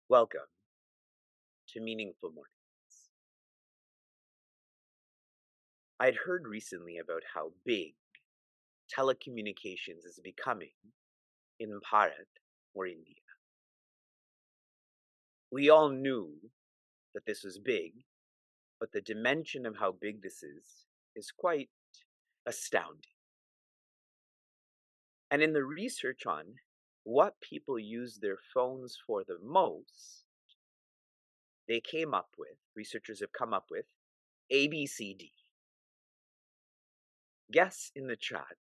Welcome to Meaningful Mornings. I'd heard recently about how big telecommunications is becoming in Bharat or India. We all knew that this was big, but the dimension of how big this is quite astounding. And in the research on what people use their phones for the most, researchers have come up with ABCD. Guess in the chat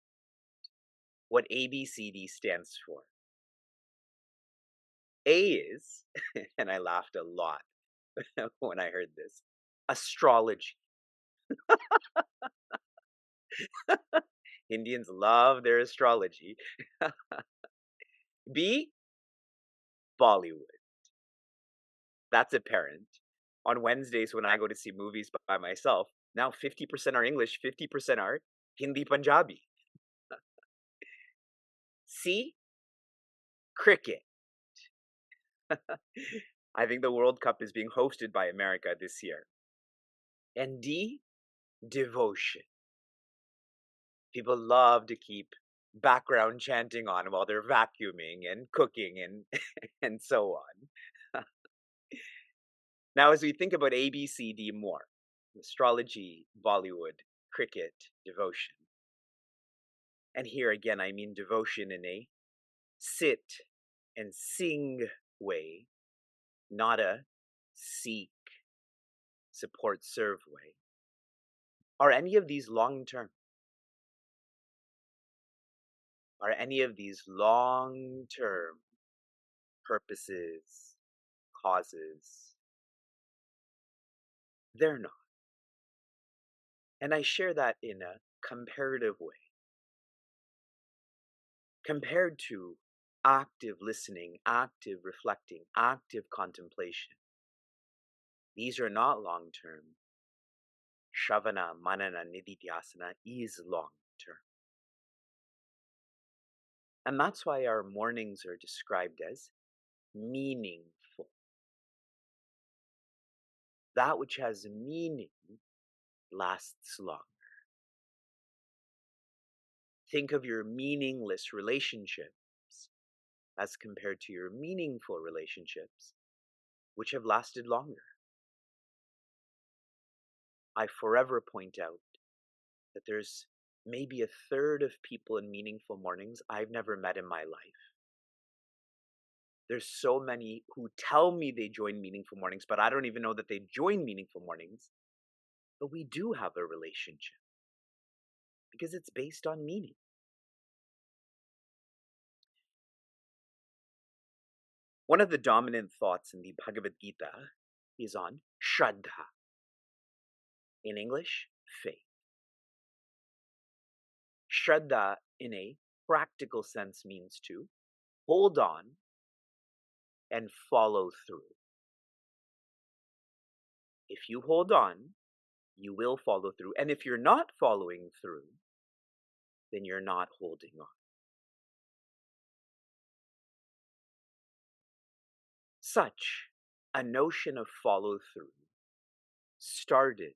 what ABCD stands for. A is, and I laughed a lot when I heard this, astrology. Indians love their astrology. B, Bollywood. That's apparent. On Wednesdays when I go to see movies by myself, now 50% are English, 50% are Hindi Punjabi. C, cricket. I think the World Cup is being hosted by America this year. And D, devotion. People love to keep background chanting on while they're vacuuming and cooking and and so on. Now, as we think about ABCD more, astrology, Bollywood, cricket, devotion. And here again, I mean devotion in a sit and sing way, not a seek, support, serve way. Are any of these long term? Are any of these long term purposes, causes? They're not. And I share that in a comparative way. Compared to active listening, active reflecting, active contemplation. These are not long term. Shavana, Manana, Nididhyasana is long term. And that's why our mornings are described as meaningful. That which has meaning lasts longer. Think of your meaningless relationships as compared to your meaningful relationships, which have lasted longer. I forever point out that there's maybe a third of people in meaningful mornings I've never met in my life. There's so many who tell me they join meaningful mornings, but I don't even know that they join meaningful mornings. But we do have a relationship because it's based on meaning. One of the dominant thoughts in the Bhagavad Gita is on Shraddha. In English, faith. Shraddha, in a practical sense, means to hold on and follow through. If you hold on, you will follow through. And if you're not following through, then you're not holding on. Such a notion of follow through started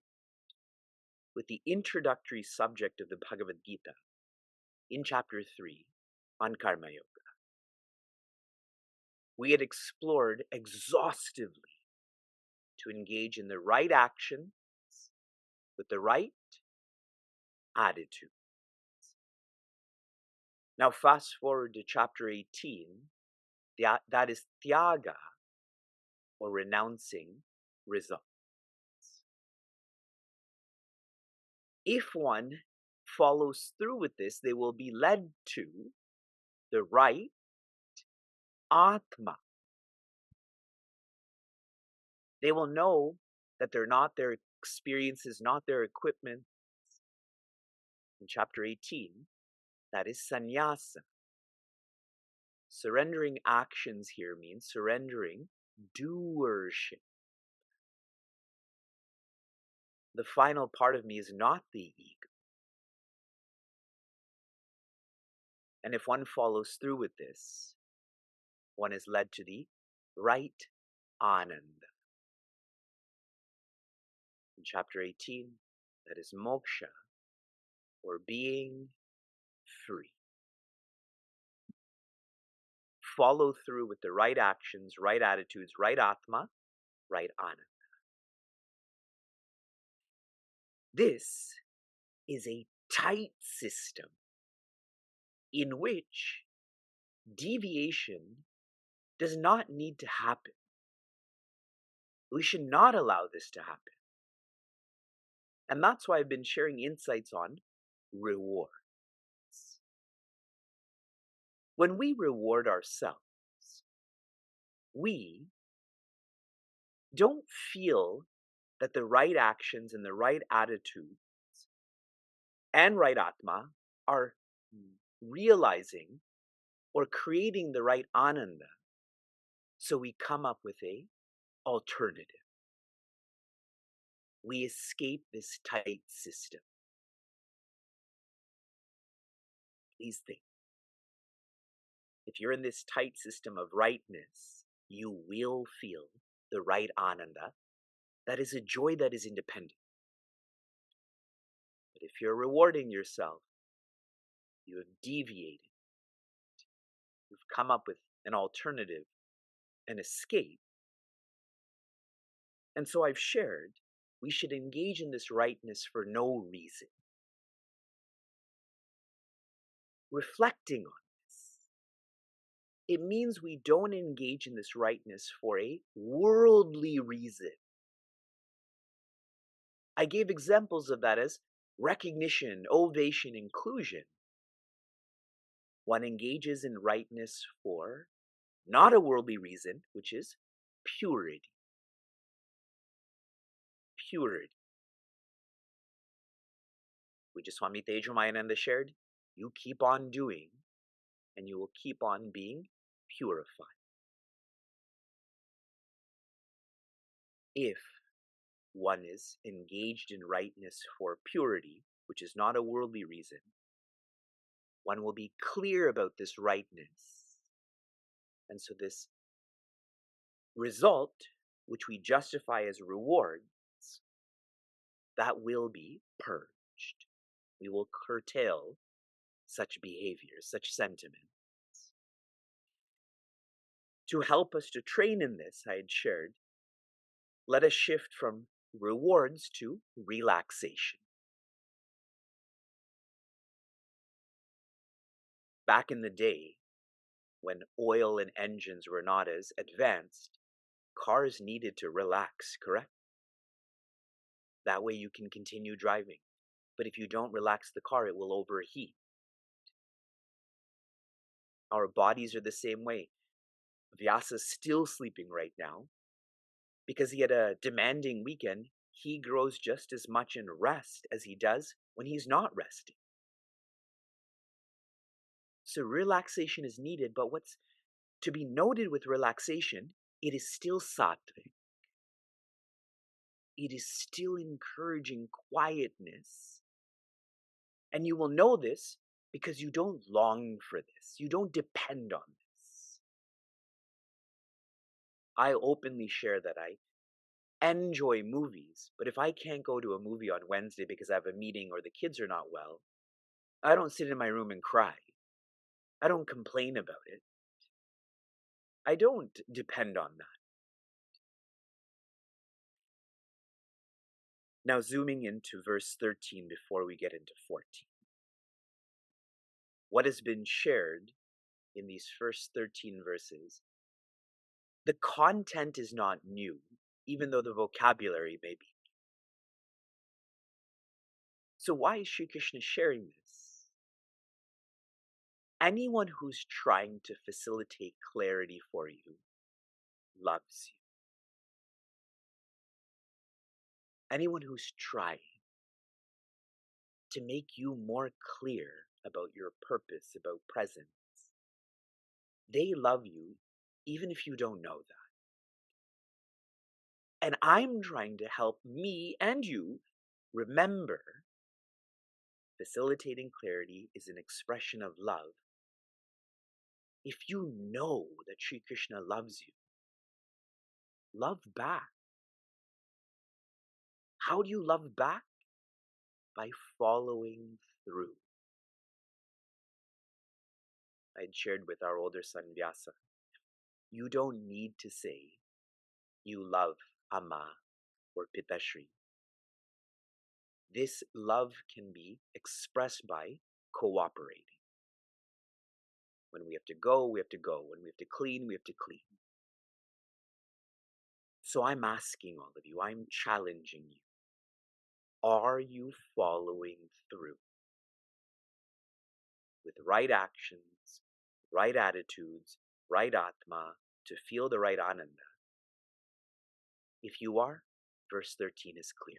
with the introductory subject of the Bhagavad Gita in chapter 3 on Karma Yoga. We had explored exhaustively to engage in the right actions with the right attitude. Now, fast forward to chapter 18, that is Tyaga, or renouncing results. If one follows through with this, they will be led to the right Atma. They will know that they're not their experiences, not their equipment. In chapter 18, that is sannyasa, Surrendering actions here means surrendering doership. The final part of me is not the ego. And if one follows through with this, one is led to the right ananda. In chapter 18, that is moksha, or being free. Follow through with the right actions, right attitudes, right atma, right ananda. This is a tight system in which deviation does not need to happen. We should not allow this to happen. And that's why I've been sharing insights on rewards. When we reward ourselves, we don't feel that the right actions and the right attitudes and right atma are realizing or creating the right ananda. So we come up with a alternative. We escape this tight system. Please think. If you're in this tight system of rightness, you will feel the right ananda. That is a joy that is independent. But if you're rewarding yourself, you have deviated. You've come up with an alternative, an escape. And so I've shared, we should engage in this rightness for no reason. Reflecting on this, it means we don't engage in this rightness for a worldly reason. I gave examples of that as recognition, ovation, inclusion. One engages in rightness for not a worldly reason, which is purity. Purity. Swami Tejomayananda shared, you keep on doing, and you will keep on being purified. If one is engaged in rightness for purity, which is not a worldly reason, one will be clear about this rightness. And so this result, which we justify as rewards, that will be purged. We will curtail such behaviors, such sentiments. To help us to train in this, I had shared, let us shift from rewards to relaxation. Back in the day, when oil and engines were not as advanced, cars needed to relax, correct? That way you can continue driving. But if you don't relax the car, it will overheat. Our bodies are the same way. Vyasa's still sleeping right now because he had a demanding weekend. He grows just as much in rest as he does when he's not resting. So relaxation is needed, but what's to be noted with relaxation, it is still sattvic. It is still encouraging quietness. And you will know this because you don't long for this. You don't depend on this. I openly share that I enjoy movies, but if I can't go to a movie on Wednesday because I have a meeting or the kids are not well, I don't sit in my room and cry. I don't complain about it. I don't depend on that. Now, zooming into verse 13 before we get into 14. What has been shared in these first 13 verses, the content is not new, even though the vocabulary may be. So why is Sri Krishna sharing this? Anyone who's trying to facilitate clarity for you loves you. Anyone who's trying to make you more clear about your purpose, about presence, They love you even if you don't know that. And I'm trying to help me and you remember facilitating clarity is an expression of love. If you know that Sri Krishna loves you, love back. How do you love back? By following through. I had shared with our older son Vyasa, you don't need to say you love Amma or Pitashri. This love can be expressed by cooperating. When we have to go, we have to go. When we have to clean, we have to clean. So I'm asking all of you, I'm challenging you. Are you following through with right actions, right attitudes, right Atma to feel the right Ananda? If you are, verse 13 is clear.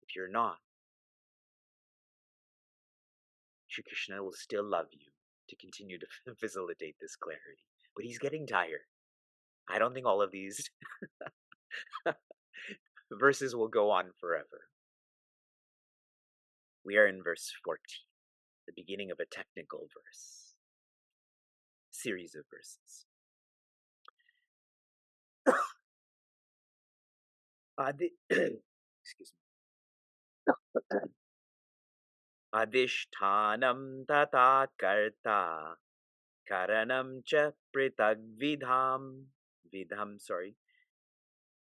If you're not, Shri Krishna will still love you to continue to facilitate this clarity. But he's getting tired. I don't think all of these verses will go on forever. We are in verse 14, the beginning of a technical verse, series of verses. Excuse me. Adishtanam tata karta karanam cha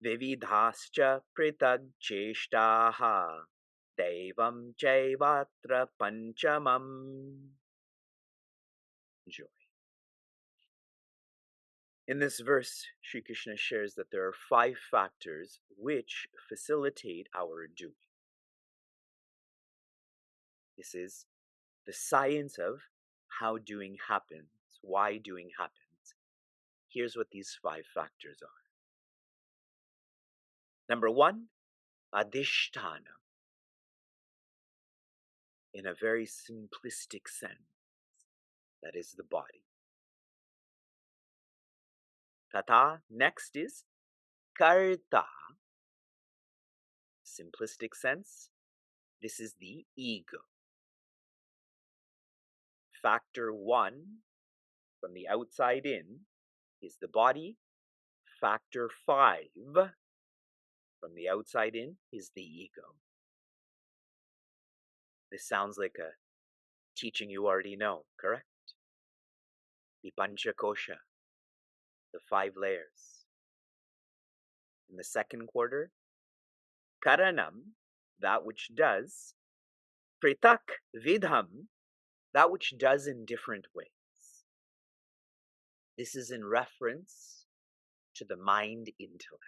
vividhascha pritag cheshtaha devam chaivatra panchamam. Joy. In this verse, Sri Krishna shares that there are 5 factors which facilitate our doing. This is the science of how doing happens, why doing happens. Here's what these 5 factors are. Number 1, adhisthana. In a very simplistic sense, that is the body. Tata, next is karta. Simplistic sense, this is the ego. Factor 1, from the outside in, is the body. Factor 5, from the outside in, is the ego. This sounds like a teaching you already know, correct? The Panchakosha, the 5 layers. In the second quarter, Karanam, that which does, Pritak Vidham, that which does in different ways. This is in reference to the mind intellect.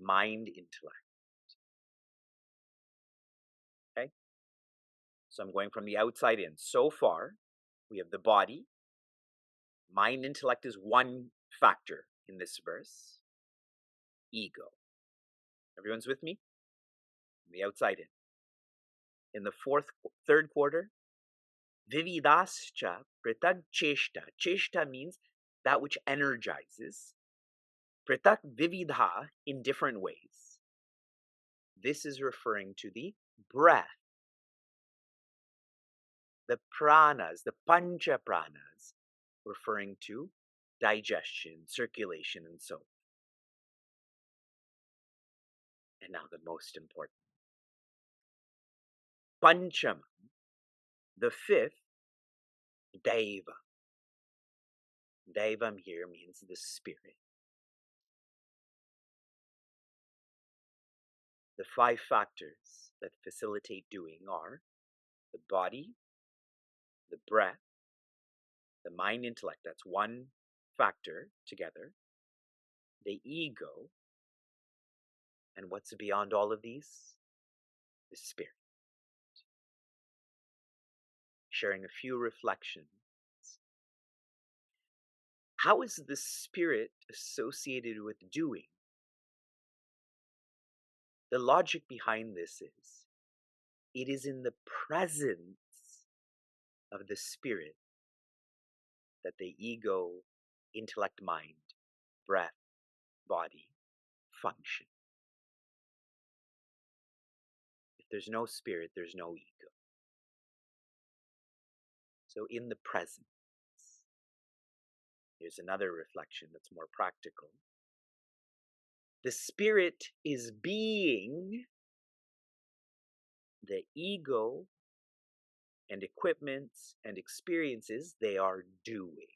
Mind intellect. Okay? So I'm going from the outside in. So far, we have the body. Mind intellect is one factor in this verse. Ego. Everyone's with me? From the outside in. In the third quarter, Vividascha pritag cheshta. Cheshta means that which energizes. Pritak vividha, in different ways. This is referring to the breath, the pranas, the pancha pranas, referring to digestion, circulation, and so on. And now the most important. Pancham, the 5th, Deva. Devam here means the spirit. The 5 factors that facilitate doing are the body, the breath, the mind intellect, that's one factor together, the ego, and what's beyond all of these? The spirit. Sharing a few reflections. How is the spirit associated with doing? The logic behind this is, it is in the presence of the spirit that the ego, intellect, mind, breath, body function. If there's no spirit, there's no ego. So in the presence, here's another reflection that's more practical. The spirit is being, the ego and equipments and experiences, they are doing.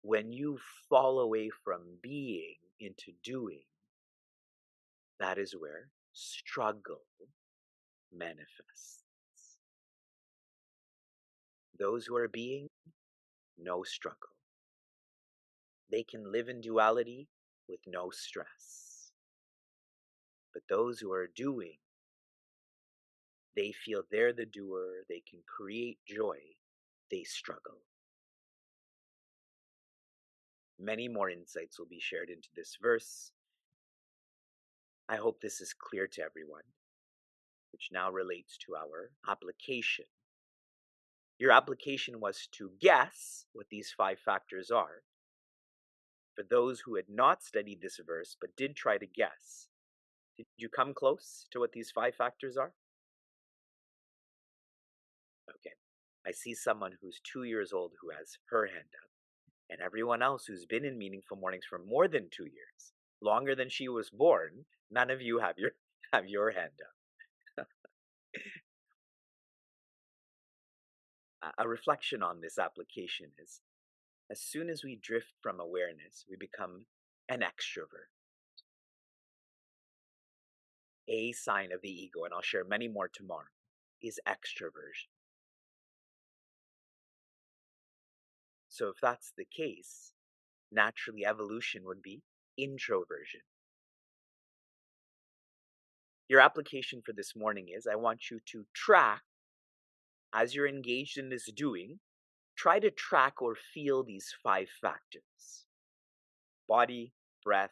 When you fall away from being into doing, that is where struggle manifests. Those who are being, no struggle. They can live in duality with no stress. But those who are doing, they feel they're the doer, they can create joy, they struggle. Many more insights will be shared into this verse. I hope this is clear to everyone, which now relates to our application. Your application was to guess what these 5 factors are. For those who had not studied this verse but did try to guess, did you come close to what these 5 factors are? Okay. I see someone who's 2 years old who has her hand up, and everyone else who's been in Meaningful Mornings for more than 2 years, longer than she was born, none of you have your hand up. A reflection on this application is, as soon as we drift from awareness, we become an extrovert. A sign of the ego, and I'll share many more tomorrow, is extroversion. So if that's the case, naturally evolution would be introversion. Your application for this morning is, I want you to track, as you're engaged in this doing, try to track or feel these 5 factors. Body, breath.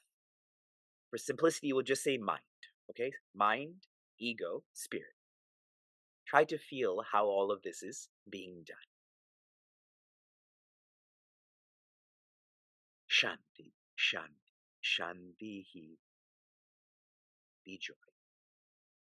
For simplicity, we'll just say mind. Okay? Mind, ego, spirit. Try to feel how all of this is being done. Shanti, shanti, shantihi. Be joy.